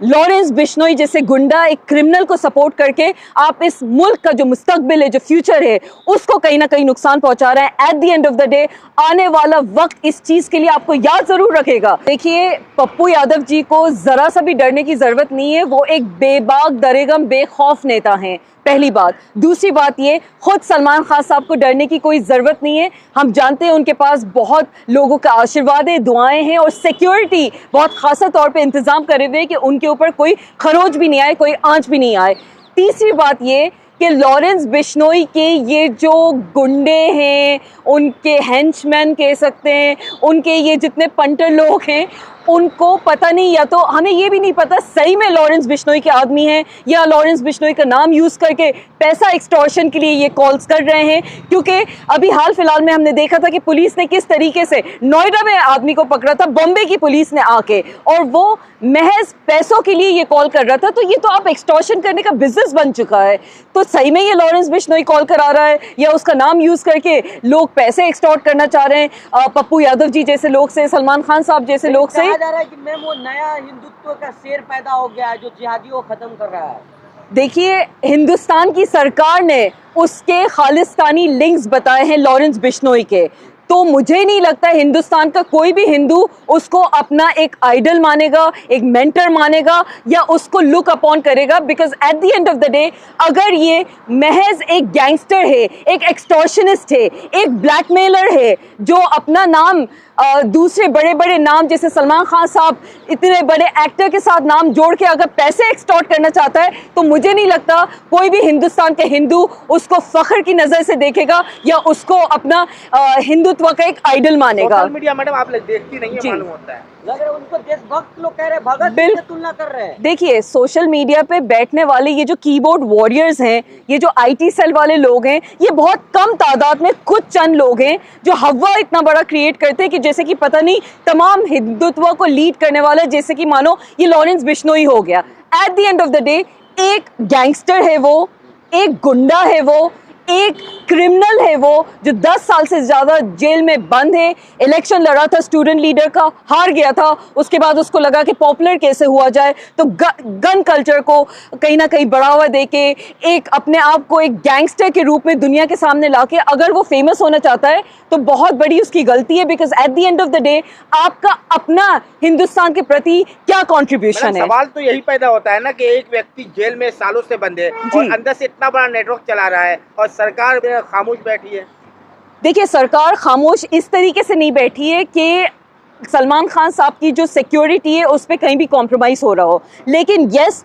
Lawrence Bishnoi जैसे गुंडा एक क्रिमिनल को सपोर्ट करके आप इस मुल्क का जो मुस्तकबिल है, जो फ्यूचर है, उसको कहीं ना कहीं नुकसान पहुंचा रहे हैं। At the end of the day आने वाला वक्त इस चीज के लिए आपको याद जरूर रखेगा। देखिए, पप्पू यादव जी को जरा सा भी डरने की जरूरत नहीं है। वो एक बेबाक, दरेगम, बेखौफ नेता हैं, पहली बात। दूसरी बात ये, खुद सलमान खान साहब को डरने की कोई ज़रूरत नहीं है। हम जानते हैं उनके पास बहुत लोगों का आशीर्वाद है, दुआएं हैं और सिक्योरिटी बहुत खासा तौर पे इंतज़ाम करे हुए कि उनके ऊपर कोई खरोच भी नहीं आए, कोई आंच भी नहीं आए। तीसरी बात ये कि लॉरेंस बिश्नोई के ये जो गुंडे हैं, उनके हेंचमैन कह सकते हैं, उनके ये जितने पंटर लोग हैं, उनको पता नहीं, या तो हमें ये भी नहीं पता सही में लॉरेंस बिश्नोई के आदमी हैं या लॉरेंस बिश्नोई का नाम यूज़ करके पैसा एक्सटॉर्शन के लिए ये कॉल्स कर रहे हैं। क्योंकि अभी हाल फिलहाल में हमने देखा था कि पुलिस ने किस तरीके से नोएडा में आदमी को पकड़ा था, बॉम्बे की पुलिस ने आके, और वो महज पैसों के लिए ये कॉल कर रहा था। तो ये तो आप एक्सटॉर्शन करने का बिजनेस बन चुका है। तो सही में ये लॉरेंस बिश्नोई कॉल करा रहा है या उसका नाम यूज़ करके लोग पैसे एक्सटॉर्ट करना चाह रहे हैं पप्पू यादव जी जैसे लोग से, सलमान खान साहब जैसे लोग से। जा रहा है कि मैम वो नया हिंदुत्व का शेर पैदा हो गया है जो जिहादियों को खत्म कर रहा है। देखिए, हिंदुस्तान की सरकार ने उसके खालिस्तानी लिंक्स बताए हैं लॉरेंस बिश्नोई के, तो मुझे नहीं लगता हिंदुस्तान का कोई भी हिंदू उसको अपना एक आइडल मानेगा, एक मेंटर मानेगा या उसको लुक अपॉन करेगा। Because at the end of the day अगर ये महज एक गैंगस्टर है, एक एक्सटॉर्शनिस्ट है, एक ब्लैकमेलर है जो अपना नाम दूसरे बड़े बड़े नाम जैसे सलमान खान साहब इतने बड़े एक्टर के साथ नाम जोड़ के अगर पैसे एक्सटॉर्ट करना चाहता है, तो मुझे नहीं लगता कोई भी हिंदुस्तान के हिंदू उसको फख्र की नज़र से देखेगा या उसको अपना हिंदुत्व का एक आइडल मानेगा। सोशल मीडिया मैडम आप देखती नहीं है, मालूम होता है, लग रहा है उनको देशभक्त लोग कह रहे हैं, भगत सिंह से तुलना कर रहे हैं। देखिए, सोशल मीडिया पे बैठने वाले ये जो कीबोर्ड वॉरियर्स हैं, ये जो आईटी सेल वाले लोग हैं, ये बहुत कम तादाद में कुछ चंद लोग हैं जो हवा इतना बड़ा क्रिएट करते हैं कि जैसे कि पता नहीं तमाम हिंदुत्व को लीड करने वाला, जैसे कि मानो ये लॉरेंस बिश्नोई हो गया। At the end of the day एक गैंगस्टर है वो, एक गुंडा है वो, एक क्रिमिनल है वो जो 10 साल से ज़्यादा जेल में बंद है। इलेक्शन लड़ा था स्टूडेंट लीडर का, हार गया था। उसके बाद उसको लगा कि पॉपुलर कैसे हुआ जाए, तो गन कल्चर को कहीं ना कहीं बढ़ावा देके एक अपने आप को एक गैंगस्टर के रूप में दुनिया के सामने लाके अगर वो फेमस होना चाहता है तो बहुत बड़ी उसकी गलती है। Because at the end of the day आपका अपना हिंदुस्तान के प्रति क्या कॉन्ट्रीब्यूशन है। सवाल तो यही पैदा होता है ना कि एक व्यक्ति जेल में सालों से बंद है और अंदर से इतना बड़ा नेटवर्क चला रहा है और सरकार खामोश बैठी है। देखिए, सरकार खामोश इस तरीके से नहीं बैठी है कि सलमान खान साहब की जो सिक्योरिटी है उस पर कहीं भी कॉम्प्रोमाइज हो रहा हो, लेकिन यस,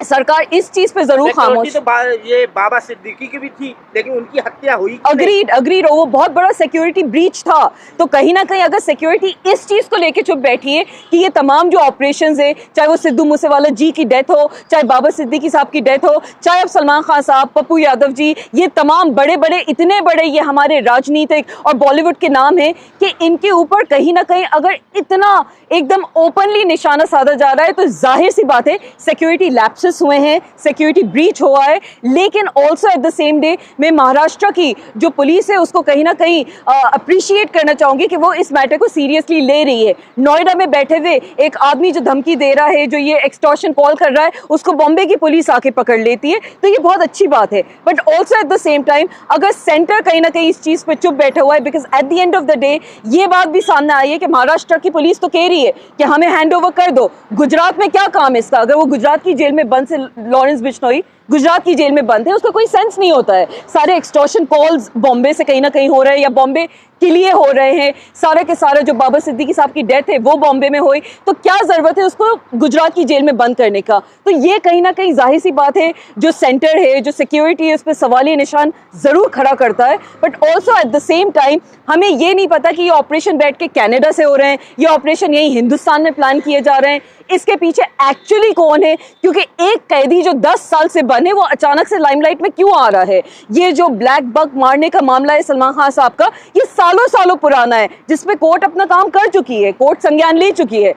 सरकार इस चीज पे जरूर खामोश। तो ये बाबा सिद्दीकी की भी थी, लेकिन उनकी हत्या हुई। अग्रीड, वो बहुत बड़ा सिक्योरिटी ब्रीच था। तो कहीं ना कहीं अगर सिक्योरिटी इस चीज को लेके चुप बैठी है कि ये तमाम जो ऑपरेशंस है, चाहे वो सिद्धू मूसेवाला जी की डेथ हो, चाहे बाबा सिद्दीकी साहब की डेथ हो, चाहे अब सलमान खान साहब, पप्पू यादव जी, ये तमाम बड़े बड़े, इतने बड़े ये हमारे राजनीतिक और बॉलीवुड के नाम हैं कि इनके ऊपर कहीं ना कहीं अगर इतना एकदम ओपनली निशाना साधा जा रहा है तो जाहिर सी बात है सिक्योरिटी लैप्सेस हुए हैं, सिक्योरिटी ब्रीच हुआ है। लेकिन also at the same day मैं महाराष्ट्र की जो पुलिस है उसको कहीं ना कहीं अप्रिशिएट करना चाहूंगी कि वो इस मैटर को सीरियसली ले रही है। नोएडा में बैठे हुए एक आदमी जो धमकी दे रहा है, जो ये एक्सटॉर्शन कॉल कर रहा है, उसको बॉम्बे की पुलिस आके पकड़ लेती है, तो ये बहुत अच्छी बात है। But also at the same time अगर सेंटर कहीं ना कहीं इस चीज पर चुप बैठा हुआ है, because at the end of the day ये बात भी सामने आई है कि महाराष्ट्र की पुलिस तो कह रही है कि हमें हैंड ओवर कर दो। गुजरात में क्या काम है इसका? अगर वो गुजरात की जेल में बंद से लॉरेंस बिश्नोई गुजरात की जेल में बंद है, उसका कोई सेंस नहीं होता है। सारे एक्सटॉर्शन कॉल्स बॉम्बे से कहीं ना कहीं हो रहे हैं या बॉम्बे के लिए हो रहे हैं। सारा के सारा जो बाबा सिद्दीकी साहब की डेथ है वो बॉम्बे में हुई, तो क्या जरूरत है उसको गुजरात की जेल में बंद करने का? तो ये कहीं ना कहीं जाहिर सी बात है जो सेंटर है, जो सिक्योरिटी है, उस पर सवालिया निशान जरूर खड़ा करता है। But also at the same time हमें ये नहीं पता कि ये ऑपरेशन बैठ के कैनेडा से हो रहे हैं, ये ऑपरेशन यही हिंदुस्तान में प्लान किए जा रहे हैं, इसके पीछे एक्चुअली कौन है? क्योंकि एक कैदी जो 10 साल से बने वो अचानक से लाइमलाइट में क्यों आ रहा है? ये जो ब्लैक बक मारने का मामला है सलमान खान साहब का, ये सालों सालों पुराना है, जिसपे कोर्ट अपना काम कर चुकी है, कोर्ट संज्ञान ले चुकी है,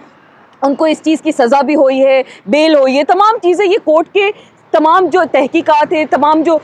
उनको इस चीज़ की सज़ा भी हुई है, बेल हुई है, तमाम चीज़ें ये कोर्ट के तमाम जो तहकीकात है, तमाम जो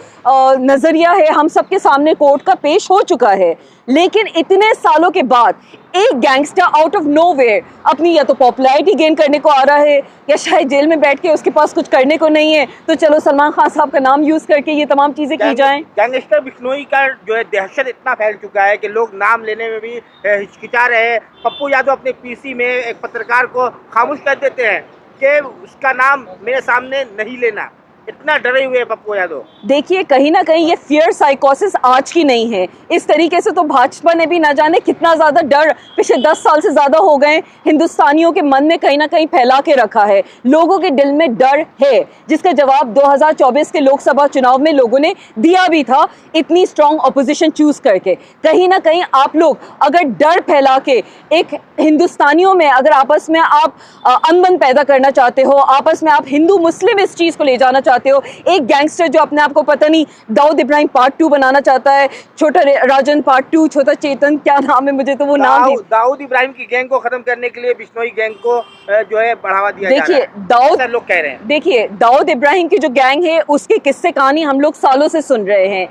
नज़रिया है, हम सब के सामने कोर्ट का पेश हो चुका है। लेकिन इतने सालों के बाद एक गैंगस्टर आउट ऑफ नोवेयर अपनी या तो पॉपुलैरिटी गेन करने को आ रहा है, या शायद जेल में बैठ के उसके पास कुछ करने को नहीं है, तो चलो सलमान खान साहब का नाम यूज़ करके ये तमाम चीज़ें की जाएं। गैंगस्टर बिश्नोई का जो है दहशत इतना फैल चुका है कि लोग नाम लेने में भी हिचकिचा रहे हैं। पप्पू यादव अपने पीसी में एक पत्रकार को खामोश कर देते हैं कि उसका नाम मेरे सामने नहीं लेना। इतना डरे हुए पप्पू यादव। देखिए, कहीं ना कहीं ये फियर साइकोसिस आज की नहीं है। इस तरीके से तो भाजपा ने भी ना जाने कितना ज़्यादा डर पिछले 10 साल से ज़्यादा हो गए हिंदुस्तानियों के मन में कहीं ना कहीं फैला के रखा है। लोगों के दिल में डर है, जिसका जवाब 2024 के लोकसभा चुनाव में लोगों ने दिया भी था, इतनी स्ट्रॉन्ग अपोजिशन चूज करके। कहीं ना कहीं आप लोग अगर डर फैला के एक हिंदुस्तानियों में अगर आपस में आप अनबन पैदा करना चाहते हो, आपस में आप हिंदू मुस्लिम इस चीज़ को ले जाना चाहते हो, एक गैंगस्टर जो अपने आप को पता नहीं दाऊद इब्राहिम पार्ट 2 बनाना चाहता है, छोटा राजन पार्ट 2, छोटा चेतन, क्या नाम है मुझे तो वो नाम नहीं। दाऊद इब्राहिम की गैंग को खत्म करने के लिए बिश्नोई गैंग को जो है बढ़ावा दिया जा रहा है। देखिए लोग कह रहे हैं, देखिए दाऊद इब्राहिम की जो गैंग है उसके किस्से कहानी हम लोग सालों से सुन रहे हैं।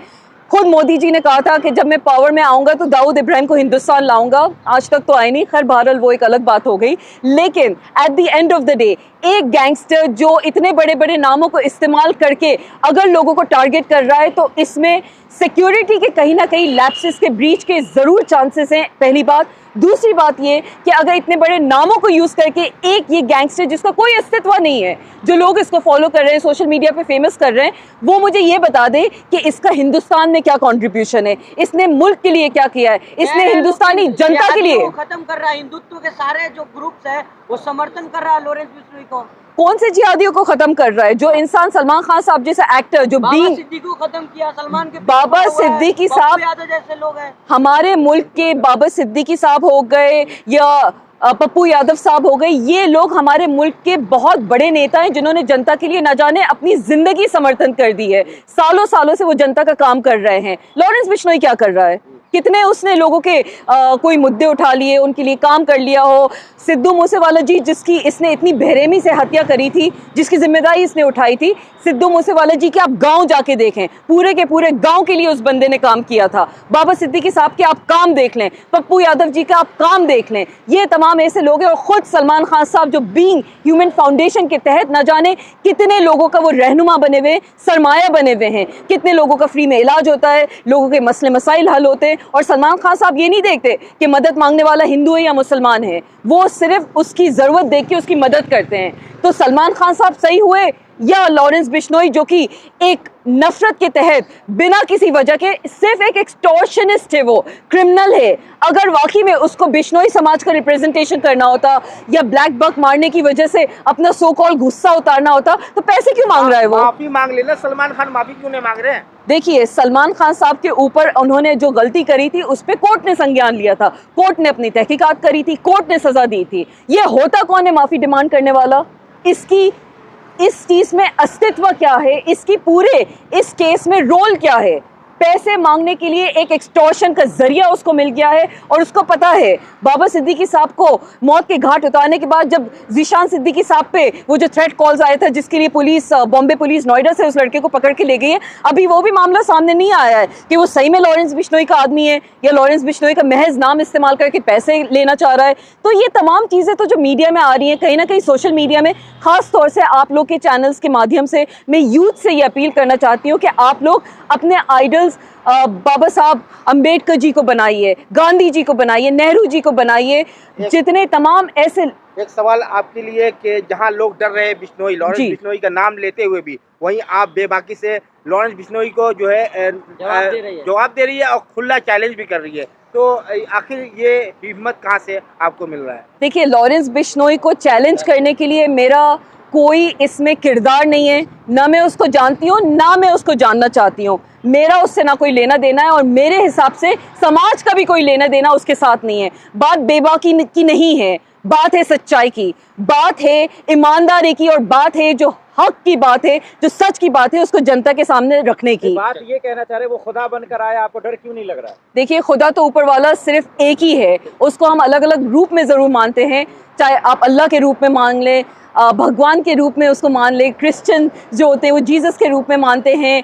खुद मोदी जी ने कहा था कि जब मैं पावर में आऊंगा तो दाऊद इब्राहिम को हिंदुस्तान लाऊंगा। आज तक तो आए नहीं, खैर बहरहाल वो एक अलग बात हो गई। लेकिन at the end of the day एक गैंगस्टर जो इतने बड़े बड़े नामों को इस्तेमाल करके अगर लोगों को टारगेट कर रहा है, तो इसमें सिक्योरिटी के कहीं ना कहीं लैप्सेस के ब्रीच के ज़रूर चांसेस हैं, पहली बात। दूसरी बात ये कि अगर इतने बड़े नामों को यूज़ करके एक ये गैंगस्टर जिसका कोई अस्तित्व नहीं है, जो लोग इसको फॉलो कर रहे हैं, सोशल मीडिया पे फेमस कर रहे हैं, वो मुझे ये बता दे कि इसका हिंदुस्तान में क्या कंट्रीब्यूशन है, इसने मुल्क के लिए क्या किया है, इसने हिंदुस्तानी जनता के लिए। खत्म कर रहा है, हिंदुत्व के सारे जो ग्रुप्स है वो समर्थन कर रहा है लॉरेंस बिश्नोई को। कौन से जिहादियों को खत्म कर रहा है? जो इंसान सलमान खान साहब जैसा एक्टर जो बाबा सिद्दीकी को खत्म किया, सलमान के बाबा सिद्दीकी साहब जैसे लोग हैं, हमारे मुल्क के बाबा सिद्दीकी साहब हो गए या पप्पू यादव साहब हो गए, ये लोग हमारे मुल्क के बहुत बड़े नेता हैं जिन्होंने जनता के लिए न जाने अपनी जिंदगी समर्थन कर दी है। सालों सालों से वो जनता का काम कर रहे हैं। लॉरेंस बिश्नोई क्या कर रहा है? कितने उसने लोगों के कोई मुद्दे उठा लिए, उनके लिए काम कर लिया हो। सिद्धू मूसेवाला जी जिसकी इसने इतनी बेरहमी से हत्या करी थी, जिसकी जिम्मेदारी इसने उठाई थी, सिद्धू मूसेवाला जी के आप गांव जाके देखें, पूरे के पूरे गांव के लिए उस बंदे ने काम किया था। बाबा सिद्दीकी साहब के आप काम देख लें, पप्पू यादव जी का आप काम देख लें, ये तमाम ऐसे लोग हैं। और ख़ुद सलमान खान साहब जो बीइंग ह्यूमन फाउंडेशन के तहत न जाने कितने लोगों का वो रहनुमा बने हुए, सरमाया बने हुए हैं, कितने लोगों का फ्री में इलाज होता है, लोगों के मसले मसाइल हल होते हैं। और सलमान खान साहब ये नहीं देखते कि मदद मांगने वाला हिंदू है या मुसलमान है, वो सिर्फ उसकी ज़रूरत देख के उसकी मदद करते हैं। तो सलमान खान साहब सही हुए या लॉरेंस बिश्नोई जो कि एक नफरत के तहत बिना किसी वजह के सिर्फ एक एक्सटॉर्शनिस्ट है, वो क्रिमिनल है। अगर वाकई में उसको बिश्नोई समाज का रिप्रेजेंटेशन करना होता या ब्लैक बक मारने की वजह से अपना सो कॉल गुस्सा उतारना होता, तो पैसे क्यों मांग रहा है वो? माफी मांग लेना। सलमान खान माफी क्यों नहीं मांग रहे हैं? देखिए, सलमान खान साहब के ऊपर उन्होंने जो गलती करी थी उस पर कोर्ट ने संज्ञान लिया था, कोर्ट ने अपनी तहकीकात करी थी, कोर्ट ने सजा दी थी। ये होता कौन है माफी डिमांड करने वाला? इसकी इस चीज में अस्तित्व क्या है? इसकी पूरे इस केस में रोल क्या है? पैसे मांगने के लिए एक एक्सटॉर्शन का जरिया उसको मिल गया है। और उसको पता है बाबा सिद्दीकी साहब को मौत के घाट उतारने के बाद जब ज़ीशान सिद्दीकी साहब पे वो जो थ्रेट कॉल्स आया था, जिसके लिए पुलिस बॉम्बे पुलिस नोएडा से उस लड़के को पकड़ के ले गई है, अभी वो भी मामला सामने नहीं आया है कि वो सही में लॉरेंस बिश्नोई का आदमी है या लॉरेंस बिश्नोई का महज नाम इस्तेमाल करके पैसे लेना चाह रहा है। तो ये तमाम चीज़ें तो जो मीडिया में आ रही हैं, कहीं ना कहीं सोशल मीडिया में, ख़ास तौर से आप लोग के चैनल्स के माध्यम से मैं यूथ से ये अपील करना चाहती हूँ कि आप लोग अपने आइडल्स बाबा साहब अम्बेडकर जी को बनाइए, गांधी जी को बनाइए, नेहरू जी को बनाइए, जितने तमाम ऐसे। एक सवाल आपके लिए कि जहां लोग डर रहे हैं बिश्नोई, लॉरेंस बिश्नोई का नाम लेते हुए भी, वहीं आप बेबाकी से लॉरेंस बिश्नोई को जो है जवाब दे रही है और खुला चैलेंज भी कर रही है, तो आखिर ये हिम्मत कहाँ से आपको मिल रहा है? देखिए, लॉरेंस बिश्नोई को चैलेंज करने के लिए मेरा कोई इसमें किरदार नहीं है, ना मैं उसको जानती हूँ ना मैं उसको जानना चाहती हूँ। मेरा उससे ना कोई लेना देना है और मेरे हिसाब से समाज का भी कोई लेना देना उसके साथ नहीं है। बात बेबाकी की नहीं है, बात है सच्चाई की, बात है ईमानदारी की, और बात है जो हक की बात है, जो सच की बात है, उसको जनता के सामने रखने की। बात ये कहना चाह रहे वो खुदा बनकर आया, आपको डर क्यों नहीं लग रहा है? देखिए, खुदा तो ऊपर वाला सिर्फ एक ही है, उसको हम अलग अलग रूप में ज़रूर मानते हैं, चाहे आप अल्लाह के रूप में मान लें, भगवान के रूप में उसको मान ले, क्रिश्चियन जो होते हैं वो जीसस के रूप में मानते हैं,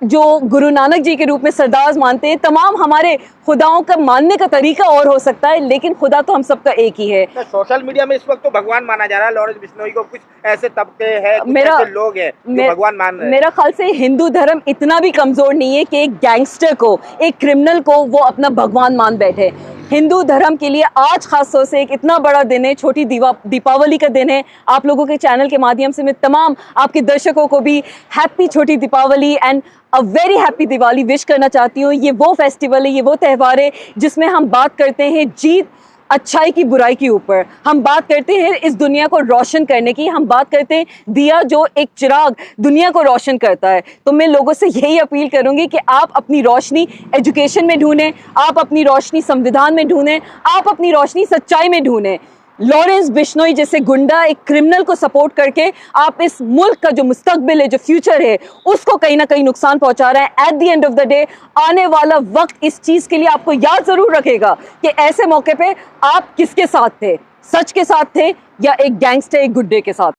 जो गुरु नानक जी के रूप में सरदार मानते हैं। तमाम हमारे खुदाओं का मानने का तरीका और हो सकता है, लेकिन खुदा तो हम सबका एक ही है। तो सोशल मीडिया में इस वक्त तो भगवान माना जा रहा है लॉरेंस बिश्नोई को, कुछ ऐसे तबके हैं, कुछ ऐसे लोग हैं जो भगवान मान रहे हैं। मेरा ख्याल से हिंदू धर्म इतना भी कमजोर नहीं है कि एक गैंगस्टर को, एक क्रिमिनल को वो अपना भगवान मान बैठे। हिंदू धर्म के लिए आज खास तौर से एक इतना बड़ा दिन है, छोटी दीपावली का दिन है। आप लोगों के चैनल के माध्यम से मैं तमाम आपके दर्शकों को भी हैप्पी छोटी Deepavali and a very happy Diwali wish करना चाहती हूँ। ये वो फेस्टिवल है, ये वो त्यौहार है जिसमें हम बात करते हैं जीत अच्छाई की बुराई के ऊपर, हम बात करते हैं इस दुनिया को रोशन करने की, हम बात करते हैं दिया जो एक चिराग दुनिया को रोशन करता है। तो मैं लोगों से यही अपील करूंगी कि आप अपनी रोशनी एजुकेशन में ढूंढें, आप अपनी रोशनी संविधान में ढूंढें, आप अपनी रोशनी सच्चाई में ढूंढें। लॉरेंस बिश्नोई जैसे गुंडा, एक क्रिमिनल को सपोर्ट करके आप इस मुल्क का जो मुस्तकबिल है, जो फ्यूचर है, उसको कहीं ना कहीं नुकसान पहुंचा रहे हैं। At the end of the day आने वाला वक्त इस चीज़ के लिए आपको याद ज़रूर रखेगा कि ऐसे मौके पे आप किसके साथ थे, सच के साथ थे या एक गैंगस्टर, एक गुड्डे के साथ।